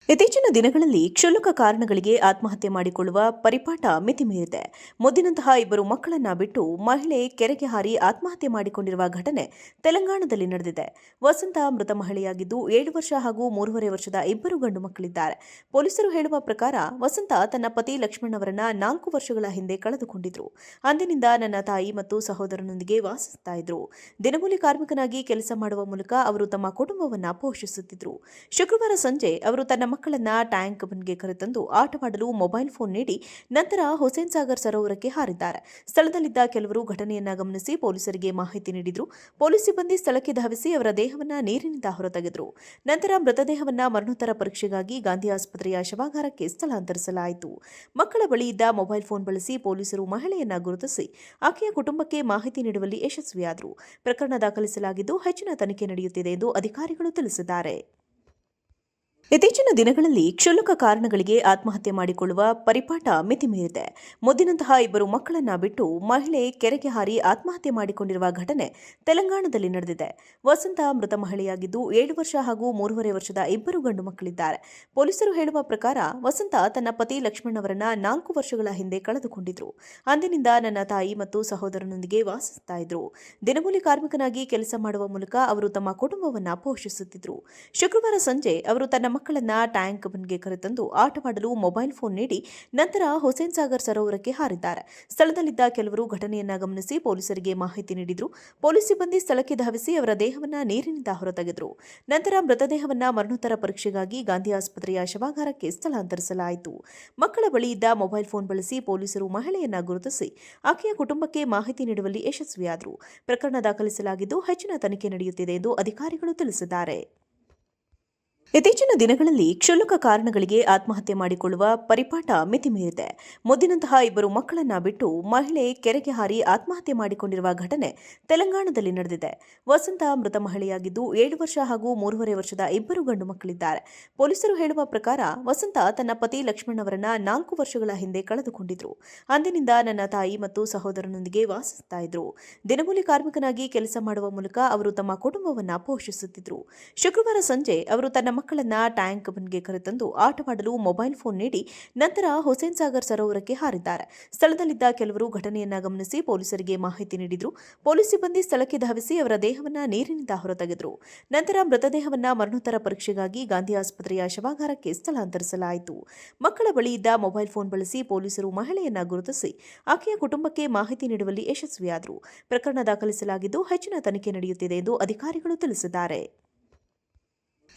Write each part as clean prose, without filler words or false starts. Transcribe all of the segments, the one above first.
ಇತ್ತೀಚಿನ ದಿನಗಳಲ್ಲಿ ಕ್ಷುಲ್ಲಕ ಕಾರಣಗಳಿಗೆ ಆತ್ಮಹತ್ಯೆ ಮಾಡಿಕೊಳ್ಳುವ ಪರಿಪಾಠ ಮಿತಿ ಮೀರಿದೆ. ಮುದ್ದಿನಂತಹ ಇಬ್ಬರು ಮಕ್ಕಳನ್ನ ಬಿಟ್ಟು ಮಹಿಳೆ ಕೆರೆಗೆ ಹಾರಿ ಆತ್ಮಹತ್ಯೆ ಮಾಡಿಕೊಂಡಿರುವ ಘಟನೆ ತೆಲಂಗಾಣದಲ್ಲಿ ನಡೆದಿದೆ. ವಸಂತ ಮೃತ ಮಹಿಳೆಯಾಗಿದ್ದು 7 ವರ್ಷ ಹಾಗೂ 3.5 ವರ್ಷದ ಇಬ್ಬರು ಗಂಡು ಮಕ್ಕಳಿದ್ದಾರೆ. ಪೊಲೀಸರು ಹೇಳುವ ಪ್ರಕಾರ ವಸಂತ ತನ್ನ ಪತಿ ಲಕ್ಷ್ಮಣ್ ಅವರನ್ನ 4 ವರ್ಷಗಳ ಹಿಂದೆ ಕಳೆದುಕೊಂಡಿದ್ರು. ಅಂದಿನಿಂದ ನನ್ನ ತಾಯಿ ಮತ್ತು ಸಹೋದರನೊಂದಿಗೆ ವಾಸಿಸ್ತಾ ಇದ್ರು. ದಿನಗೂಲಿ ಕಾರ್ಮಿಕನಾಗಿ ಕೆಲಸ ಮಾಡುವ ಮೂಲಕ ಅವರು ತಮ್ಮ ಕುಟುಂಬವನ್ನ ಪೋಷಿಸುತ್ತಿದ್ರು. ಶುಕ್ರವಾರ ಸಂಜೆ ಅವರು ತನ್ನ ಮಕ್ಕಳನ್ನ ಟ್ಯಾಂಕ್ ಬಂಡ್ಗೆ ಕರೆತಂದು ಆಟವಾಡಲು ಮೊಬೈಲ್ ಫೋನ್ ನೀಡಿ ನಂತರ ಹುಸೇನ್ ಸಾಗರ್ ಸರೋವರಕ್ಕೆ ಹಾರಿದ್ದಾರೆ. ಸ್ಥಳದಲ್ಲಿದ್ದ ಕೆಲವರು ಘಟನೆಯನ್ನ ಗಮನಿಸಿ ಪೊಲೀಸರಿಗೆ ಮಾಹಿತಿ ನೀಡಿದ್ರು. ಪೊಲೀಸ್ ಸಿಬ್ಬಂದಿ ಸ್ಥಳಕ್ಕೆ ಧಾವಿಸಿ ಅವರ ದೇಹವನ್ನ ನೀರಿನಿಂದ ಹೊರತೆಗೆದರು. ನಂತರ ಮೃತದೇಹವನ್ನ ಮರಣೋತ್ತರ ಪರೀಕ್ಷೆಗಾಗಿ ಗಾಂಧಿ ಆಸ್ಪತ್ರೆಯ ಶವಾಗಾರಕ್ಕೆ ಸ್ಥಳಾಂತರಿಸಲಾಯಿತು. ಮಕ್ಕಳ ಬಳಿ ಇದ್ದ ಮೊಬೈಲ್ ಫೋನ್ ಬಳಸಿ ಪೊಲೀಸರು ಮಹಿಳೆಯನ್ನ ಗುರುತಿಸಿ ಆಕೆಯ ಕುಟುಂಬಕ್ಕೆ ಮಾಹಿತಿ ನೀಡುವಲ್ಲಿ ಯಶಸ್ವಿಯಾದರು. ಪ್ರಕರಣ ದಾಖಲಿಸಲಾಗಿದ್ದು ಹೆಚ್ಚಿನ ತನಿಖೆ ನಡೆಯುತ್ತಿದೆ ಎಂದು ಅಧಿಕಾರಿಗಳು ತಿಳಿಸಿದ್ದಾರೆ. ಇತ್ತೀಚಿನ ದಿನಗಳಲ್ಲಿ ಕ್ಷುಲ್ಲಕ ಕಾರಣಗಳಿಗೆ ಆತ್ಮಹತ್ಯೆ ಮಾಡಿಕೊಳ್ಳುವ ಪರಿಪಾಠ ಮಿತಿ ಮೀರಿದೆ. ಮುದ್ದಿನಂತಹ ಇಬ್ಬರು ಮಕ್ಕಳನ್ನ ಬಿಟ್ಟು ಮಹಿಳೆ ಕೆರೆಗೆ ಹಾರಿ ಆತ್ಮಹತ್ಯೆ ಮಾಡಿಕೊಂಡಿರುವ ಘಟನೆ ತೆಲಂಗಾಣದಲ್ಲಿ ನಡೆದಿದೆ. ವಸಂತ ಮೃತ ಮಹಿಳೆಯಾಗಿದ್ದು 7 ವರ್ಷ ಹಾಗೂ 3.5 ವರ್ಷದ ಇಬ್ಬರು ಗಂಡು ಮಕ್ಕಳಿದ್ದಾರೆ. ಪೊಲೀಸರು ಹೇಳುವ ಪ್ರಕಾರ ವಸಂತ ತನ್ನ ಪತಿ ಲಕ್ಷ್ಮಣ್ ಅವರನ್ನ 4 ವರ್ಷಗಳ ಹಿಂದೆ ಕಳೆದುಕೊಂಡಿದ್ರು. ಅಂದಿನಿಂದ ನನ್ನ ತಾಯಿ ಮತ್ತು ಸಹೋದರನೊಂದಿಗೆ ವಾಸಿಸ್ತಾ ಇದ್ರು. ದಿನಗೂಲಿ ಕಾರ್ಮಿಕನಾಗಿ ಕೆಲಸ ಮಾಡುವ ಮೂಲಕ ಅವರು ತಮ್ಮ ಕುಟುಂಬವನ್ನ ಪೋಷಿಸುತ್ತಿದ್ರು. ಶುಕ್ರವಾರ ಸಂಜೆ ಅವರು ತನ್ನ ಮಕ್ಕಳನ್ನ ಟ್ಯಾಂಕ್ ಬಂಡ್ಗೆ ಕರೆತಂದು ಆಟವಾಡಲು ಮೊಬೈಲ್ ಫೋನ್ ನೀಡಿ ನಂತರ ಹುಸೇನ್ ಸಾಗರ್ ಸರೋವರಕ್ಕೆ ಹಾರಿದ್ದಾರೆ. ಸ್ಥಳದಲ್ಲಿದ್ದ ಕೆಲವರು ಘಟನೆಯನ್ನ ಗಮನಿಸಿ ಪೊಲೀಸರಿಗೆ ಮಾಹಿತಿ ನೀಡಿದ್ರು. ಪೊಲೀಸ್ ಸಿಬ್ಬಂದಿ ಸ್ಥಳಕ್ಕೆ ಧಾವಿಸಿ ಅವರ ದೇಹವನ್ನ ನೀರಿನಿಂದ ಹೊರತೆಗೆದರು. ನಂತರ ಮೃತದೇಹವನ್ನ ಮರಣೋತ್ತರ ಪರೀಕ್ಷೆಗಾಗಿ ಗಾಂಧಿ ಆಸ್ಪತ್ರೆಯ ಶವಾಗಾರಕ್ಕೆ ಸ್ಥಳಾಂತರಿಸಲಾಯಿತು. ಮಕ್ಕಳ ಬಳಿ ಇದ್ದ ಮೊಬೈಲ್ ಫೋನ್ ಬಳಸಿ ಪೊಲೀಸರು ಮಹಿಳೆಯನ್ನ ಗುರುತಿಸಿ ಆಕೆಯ ಕುಟುಂಬಕ್ಕೆ ಮಾಹಿತಿ ನೀಡುವಲ್ಲಿ ಯಶಸ್ವಿಯಾದರು. ಪ್ರಕರಣ ದಾಖಲಿಸಲಾಗಿದ್ದು ಹೆಚ್ಚಿನ ತನಿಖೆ ನಡೆಯುತ್ತಿದೆ ಎಂದು ಅಧಿಕಾರಿಗಳು ತಿಳಿಸಿದ್ದಾರೆ. ಇತ್ತೀಚಿನ ದಿನಗಳಲ್ಲಿ ಕ್ಷುಲ್ಲಕ ಕಾರಣಗಳಿಗೆ ಆತ್ಮಹತ್ಯೆ ಮಾಡಿಕೊಳ್ಳುವ ಪರಿಪಾಠ ಮಿತಿ ಮೀರಿದೆ. ಮುದ್ದಿನಂತಹ ಇಬ್ಬರು ಮಕ್ಕಳನ್ನ ಬಿಟ್ಟು ಮಹಿಳೆ ಕೆರೆಗೆ ಹಾರಿ ಆತ್ಮಹತ್ಯೆ ಮಾಡಿಕೊಂಡಿರುವ ಘಟನೆ ತೆಲಂಗಾಣದಲ್ಲಿ ನಡೆದಿದೆ. ವಸಂತ ಮೃತ ಮಹಿಳೆಯಾಗಿದ್ದು 7 ವರ್ಷ ಹಾಗೂ 3.5 ವರ್ಷದ ಇಬ್ಬರು ಗಂಡು ಮಕ್ಕಳಿದ್ದಾರೆ. ಪೊಲೀಸರು ಹೇಳುವ ಪ್ರಕಾರ ವಸಂತ ತನ್ನ ಪತಿ ಲಕ್ಷ್ಮಣ್ ಅವರನ್ನ 4 ವರ್ಷಗಳ ಹಿಂದೆ ಕಳೆದುಕೊಂಡಿದ್ರು. ಅಂದಿನಿಂದ ನನ್ನ ತಾಯಿ ಮತ್ತು ಸಹೋದರನೊಂದಿಗೆ ವಾಸಿಸ್ತಾ ಇದ್ರು. ದಿನಗೂಲಿ ಕಾರ್ಮಿಕನಾಗಿ ಕೆಲಸ ಮಾಡುವ ಮೂಲಕ ಅವರು ತಮ್ಮ ಕುಟುಂಬವನ್ನ ಪೋಷಿಸುತ್ತಿದ್ರು. ಶುಕ್ರವಾರ ಸಂಜೆ ಅವರು ತನ್ನ ಮಕ್ಕಳನ್ನ ಟ್ಯಾಂಕ್ ಬಂಡ್ಗೆ ಕರೆತಂದು ಆಟವಾಡಲು ಮೊಬೈಲ್ ಫೋನ್ ನೀಡಿ ನಂತರ ಹುಸೇನ್ ಸಾಗರ್ ಸರೋವರಕ್ಕೆ ಹಾರಿದ್ದಾರೆ. ಸ್ಥಳದಲ್ಲಿದ್ದ ಕೆಲವರು ಘಟನೆಯನ್ನ ಗಮನಿಸಿ ಪೊಲೀಸರಿಗೆ ಮಾಹಿತಿ ನೀಡಿದ್ರು. ಪೊಲೀಸ್ ಸಿಬ್ಬಂದಿ ಸ್ಥಳಕ್ಕೆ ಧಾವಿಸಿ ಅವರ ದೇಹವನ್ನ ನೀರಿನಿಂದ ಹೊರತೆಗೆದರು. ನಂತರ ಮೃತದೇಹವನ್ನ ಮರಣೋತ್ತರ ಪರೀಕ್ಷೆಗಾಗಿ ಗಾಂಧಿ ಆಸ್ಪತ್ರೆಯ ಶವಾಗಾರಕ್ಕೆ ಸ್ಥಳಾಂತರಿಸಲಾಯಿತು. ಮಕ್ಕಳ ಬಳಿ ಇದ್ದ ಮೊಬೈಲ್ ಫೋನ್ ಬಳಸಿ ಪೊಲೀಸರು ಮಹಿಳೆಯನ್ನ ಗುರುತಿಸಿ ಆಕೆಯ ಕುಟುಂಬಕ್ಕೆ ಮಾಹಿತಿ ನೀಡುವಲ್ಲಿ ಯಶಸ್ವಿಯಾದರು. ಪ್ರಕರಣ ದಾಖಲಿಸಲಾಗಿದ್ದು ಹೆಚ್ಚಿನ ತನಿಖೆ ನಡೆಯುತ್ತಿದೆ ಎಂದು ಅಧಿಕಾರಿಗಳು ತಿಳಿಸಿದ್ದಾರೆ.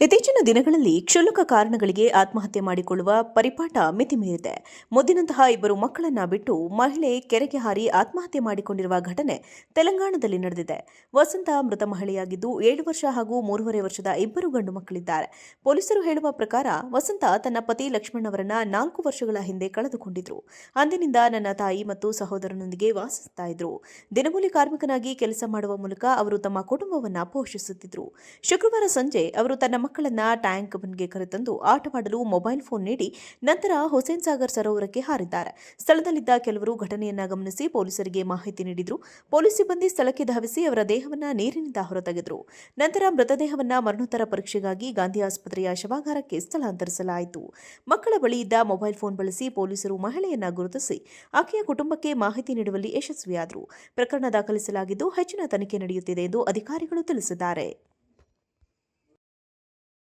ಇತ್ತೀಚಿನ ದಿನಗಳಲ್ಲಿ ಕ್ಷುಲ್ಲಕ ಕಾರಣಗಳಿಗೆ ಆತ್ಮಹತ್ಯೆ ಮಾಡಿಕೊಳ್ಳುವ ಪರಿಪಾಠ ಮಿತಿ ಮೀರಿದೆ. ಮುದ್ದಿನಂತಹ ಇಬ್ಬರು ಮಕ್ಕಳನ್ನ ಬಿಟ್ಟು ಮಹಿಳೆ ಕೆರೆಗೆ ಹಾರಿ ಆತ್ಮಹತ್ಯೆ ಮಾಡಿಕೊಂಡಿರುವ ಘಟನೆ ತೆಲಂಗಾಣದಲ್ಲಿ ನಡೆದಿದೆ. ವಸಂತ ಮೃತ ಮಹಿಳೆಯಾಗಿದ್ದು 7 ವರ್ಷ ಹಾಗೂ 3.5 ವರ್ಷದ ಇಬ್ಬರು ಗಂಡು ಮಕ್ಕಳಿದ್ದಾರೆ. ಪೊಲೀಸರು ಹೇಳುವ ಪ್ರಕಾರ ವಸಂತ ತನ್ನ ಪತಿ ಲಕ್ಷ್ಮಣ್ ಅವರನ್ನ 4 ವರ್ಷಗಳ ಹಿಂದೆ ಕಳೆದುಕೊಂಡಿದ್ರು. ಅಂದಿನಿಂದ ನನ್ನ ತಾಯಿ ಮತ್ತು ಸಹೋದರನೊಂದಿಗೆ ವಾಸಿಸ್ತಾ ಇದ್ರು. ದಿನಗೂಲಿ ಕಾರ್ಮಿಕನಾಗಿ ಕೆಲಸ ಮಾಡುವ ಮೂಲಕ ಅವರು ತಮ್ಮ ಕುಟುಂಬವನ್ನ ಪೋಷಿಸುತ್ತಿದ್ರು. ಶುಕ್ರವಾರ ಸಂಜೆ ಅವರು ತನ್ನ ಮಕ್ಕಳನ್ನ ಟ್ಯಾಂಕ್ ಬಂಡ್ಗೆ ಕರೆತಂದು ಆಟವಾಡಲು ಮೊಬೈಲ್ ಫೋನ್ ನೀಡಿ ನಂತರ ಹುಸೇನ್ ಸಾಗರ್ ಸರೋವರಕ್ಕೆ ಹಾರಿದ್ದಾರೆ. ಸ್ಥಳದಲ್ಲಿದ್ದ ಕೆಲವರು ಘಟನೆಯನ್ನ ಗಮನಿಸಿ ಪೊಲೀಸರಿಗೆ ಮಾಹಿತಿ ನೀಡಿದ್ರು. ಪೊಲೀಸ್ ಸಿಬ್ಬಂದಿ ಸ್ಥಳಕ್ಕೆ ಧಾವಿಸಿ ಅವರ ದೇಹವನ್ನ ನೀರಿನಿಂದ ಹೊರತೆಗೆದರು. ನಂತರ ಮೃತದೇಹವನ್ನ ಮರಣೋತ್ತರ ಪರೀಕ್ಷೆಗಾಗಿ ಗಾಂಧಿ ಆಸ್ಪತ್ರೆಯ ಶವಾಗಾರಕ್ಕೆ ಸ್ಥಳಾಂತರಿಸಲಾಯಿತು. ಮಕ್ಕಳ ಬಳಿ ಇದ್ದ ಮೊಬೈಲ್ ಫೋನ್ ಬಳಸಿ ಪೊಲೀಸರು ಮಹಿಳೆಯನ್ನ ಗುರುತಿಸಿ ಆಕೆಯ ಕುಟುಂಬಕ್ಕೆ ಮಾಹಿತಿ ನೀಡುವಲ್ಲಿ ಯಶಸ್ವಿಯಾದರು. ಪ್ರಕರಣ ದಾಖಲಿಸಲಾಗಿದ್ದು ಹೆಚ್ಚಿನ ತನಿಖೆ ನಡೆಯುತ್ತಿದೆ ಎಂದು ಅಧಿಕಾರಿಗಳು ತಿಳಿಸಿದ್ದಾರೆ.